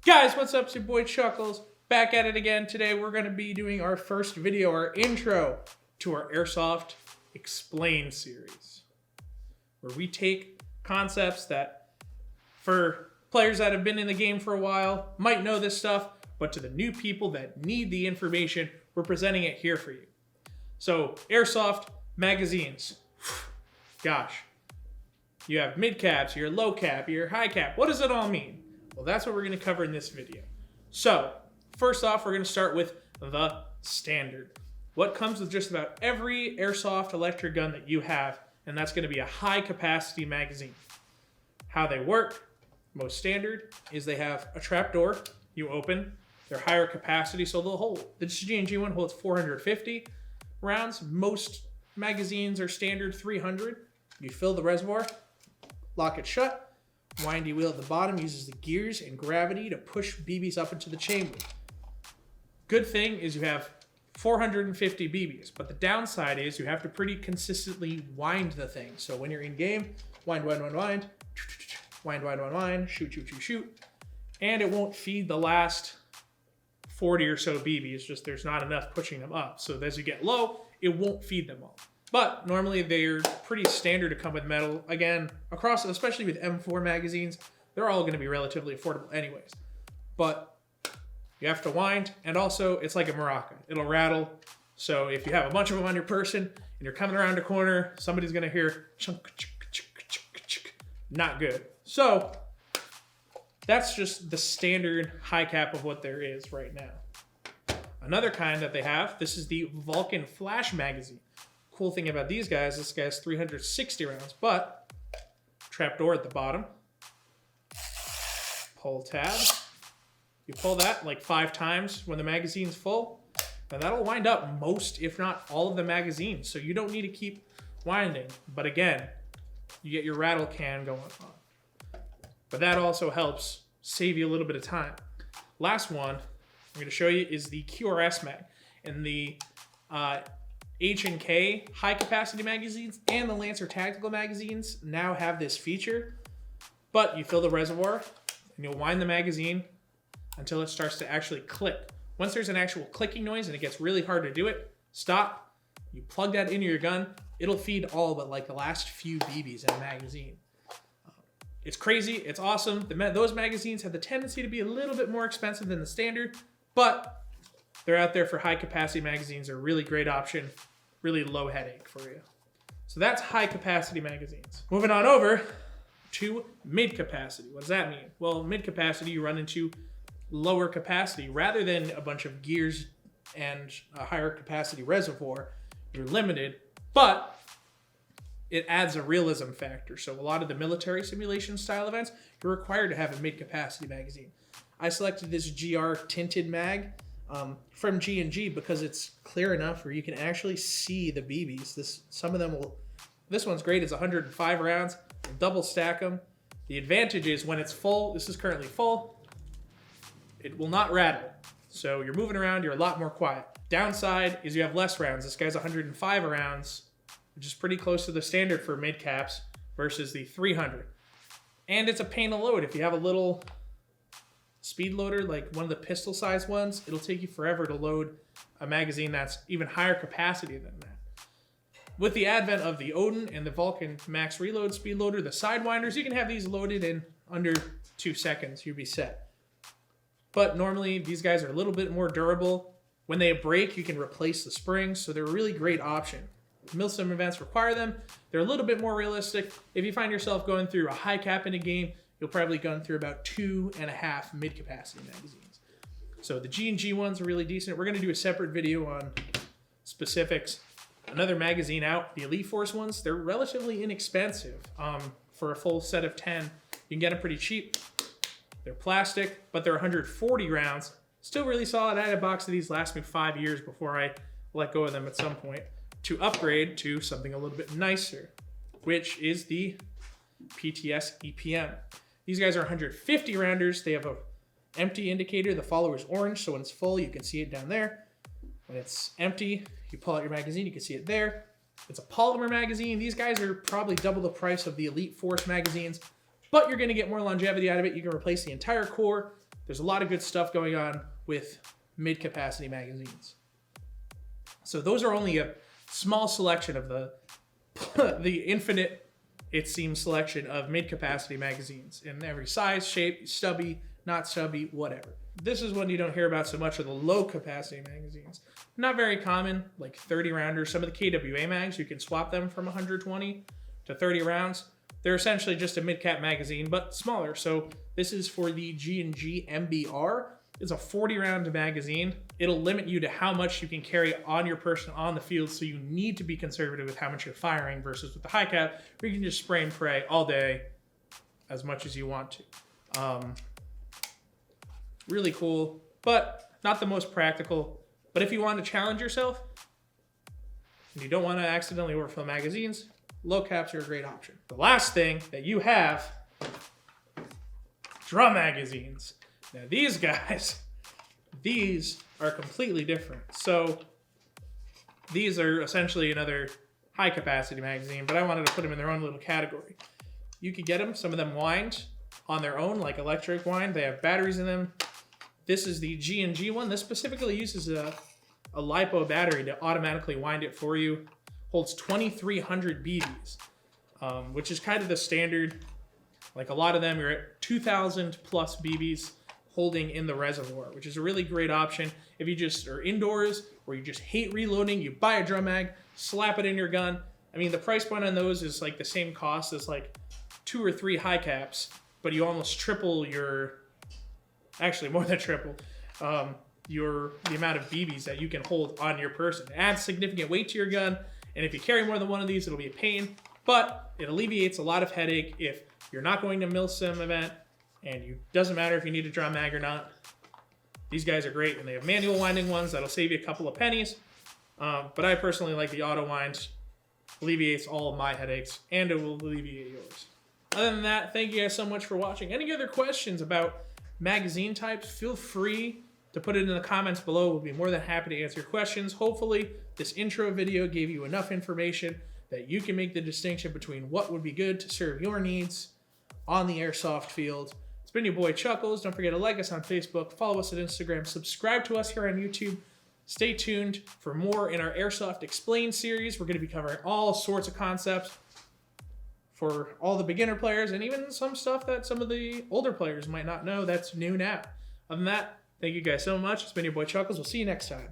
Guys, what's up? It's your boy Chuckles. Back at it again. Today we're going to be doing our first video, our intro to our Airsoft Explain series. Where we take concepts that, for players that have been in the game for a while, might know this stuff, but to the new people that need the information, we're presenting it here for you. So, Airsoft magazines. Gosh. You have mid caps, your low cap, your high cap. What does it all mean? Well, that's what we're going to cover in this video. So, first off, we're going to start with the standard. What comes with just about every airsoft electric gun that you have, and that's going to be a high capacity magazine. How they work, most standard, is they have a trap door you open. They're higher capacity, so they'll hold. The G&G one holds 450 rounds. Most magazines are standard 300. You fill the reservoir, lock it shut. Windy wheel at the bottom uses the gears and gravity to push BBs up into the chamber. Good thing is you have 450 BBs, but the downside is you have to pretty consistently wind the thing. So when you're in game, wind, shoot, and it won't feed the last 40 or so BBs, just there's not enough pushing them up. So as you get low, it won't feed them all. But normally they're pretty standard to come with metal. Again, across, especially with M4 magazines, they're all going to be relatively affordable anyways. But you have to wind, and also it's like a maraca. It'll rattle. So if you have a bunch of them on your person and you're coming around a corner, somebody's going to hear chunk, not good. So that's just the standard high cap of what there is right now. Another kind that they have, this is the Vulcan Flash magazine. Cool thing about these guys, this guy's 360 rounds, but trapdoor at the bottom. Pull tab. You pull that like 5 times when the magazine's full, and that'll wind up most, if not all, of the magazines. So you don't need to keep winding. But again, you get your rattle can going on. But that also helps save you a little bit of time. Last one I'm going to show you is the QRS mag. And the H&K high capacity magazines and the Lancer tactical magazines now have this feature, but you fill the reservoir and you'll wind the magazine until it starts to actually click. Once there's an actual clicking noise and it gets really hard to do it, stop, you plug that into your gun, it'll feed all but like the last few BBs in a magazine. It's crazy, it's awesome. Those magazines have the tendency to be a little bit more expensive than the standard, but they're out there for high capacity magazines. They're a really great option, really low headache for you. So that's high capacity magazines. Moving on over to mid capacity. What does that mean? Well, mid capacity, you run into lower capacity. Rather than a bunch of gears and a higher capacity reservoir, you're limited, but it adds a realism factor. So a lot of the military simulation style events, you're required to have a mid capacity magazine. I selected this GR tinted mag from G&G because it's clear enough where you can actually see the BBs. Some of them will. This one's great. It's 105 rounds. We'll double stack them. The advantage is when it's full. This is currently full. It will not rattle. So you're moving around. You're a lot more quiet. Downside is you have less rounds. This guy's 105 rounds, which is pretty close to the standard for mid caps versus the 300. And it's a pain to load. If you have a little speed loader, like one of the pistol size ones, it'll take you forever to load a magazine that's even higher capacity than that. With the advent of the Odin and the Vulcan Max Reload speed loader, the Sidewinders, you can have these loaded in under 2 seconds. You'll be set. But normally these guys are a little bit more durable. When they break, you can replace the springs, so they're a really great option. Milsim events require them. They're a little bit more realistic. If you find yourself going through a high cap in a game, you'll probably gun through about 2.5 mid-capacity magazines. So the G&G ones are really decent. We're going to do a separate video on specifics. Another magazine out, the Elite Force ones, they're relatively inexpensive. For a full set of 10, you can get them pretty cheap. They're plastic, but they're 140 rounds. Still really solid. I had a box of these last me 5 years before I let go of them at some point to upgrade to something a little bit nicer, which is the PTS EPM. These guys are 150 rounders. They have a empty indicator. The follower is orange, so when it's full, you can see it down there. When it's empty, you pull out your magazine, you can see it there. It's a polymer magazine. These guys are probably double the price of the Elite Force magazines, but you're going to get more longevity out of it. You can replace the entire core, there's a lot of good stuff going on with mid-capacity magazines. So those are only a small selection of the infinite, it seems, selection of mid-capacity magazines in every size, shape, stubby, not stubby, whatever. This is one you don't hear about so much, are the low-capacity magazines. Not very common, like 30 rounders. Some of the KWA mags, you can swap them from 120 to 30 rounds. They're essentially just a mid-cap magazine, but smaller. So this is for the G&G MBR. It's a 40-round magazine. It'll limit you to how much you can carry on your person on the field, so you need to be conservative with how much you're firing versus with the high cap, where you can just spray and pray all day as much as you want to. Really cool, but not the most practical. But if you want to challenge yourself and you don't want to accidentally overfill magazines, low caps are a great option. The last thing that you have, drum magazines. Now these guys, these are completely different. So these are essentially another high capacity magazine, but I wanted to put them in their own little category. You could get them, some of them wind on their own, like electric wind. They have batteries in them. This is the G&G one. This specifically uses a LiPo battery to automatically wind it for you. Holds 2,300 BBs, which is kind of the standard. Like a lot of them, you're at 2,000 plus BBs holding in the reservoir, which is a really great option. If you just are indoors or you just hate reloading, you buy a drum mag, slap it in your gun. I mean, the price point on those is like the same cost as like 2 or 3 high caps, but you almost triple your, actually more than triple, the amount of BBs that you can hold on your person. It adds significant weight to your gun, and if you carry more than one of these, it'll be a pain, but it alleviates a lot of headache if you're not going to MilSim event, and it doesn't matter if you need a drum mag or not. These guys are great, and they have manual winding ones that'll save you a couple of pennies, but I personally like the auto wind. Alleviates all of my headaches, and it will alleviate yours. Other than that, thank you guys so much for watching. Any other questions about magazine types, feel free to put it in the comments below. We'll be more than happy to answer your questions. Hopefully, this intro video gave you enough information that you can make the distinction between what would be good to serve your needs on the airsoft field. It's been your boy Chuckles. Don't forget to like us on Facebook, follow us on Instagram, subscribe to us here on YouTube. Stay tuned for more in our Airsoft Explained series. We're going to be covering all sorts of concepts for all the beginner players and even some stuff that some of the older players might not know that's new now. Other than that, thank you guys so much. It's been your boy Chuckles. We'll see you next time.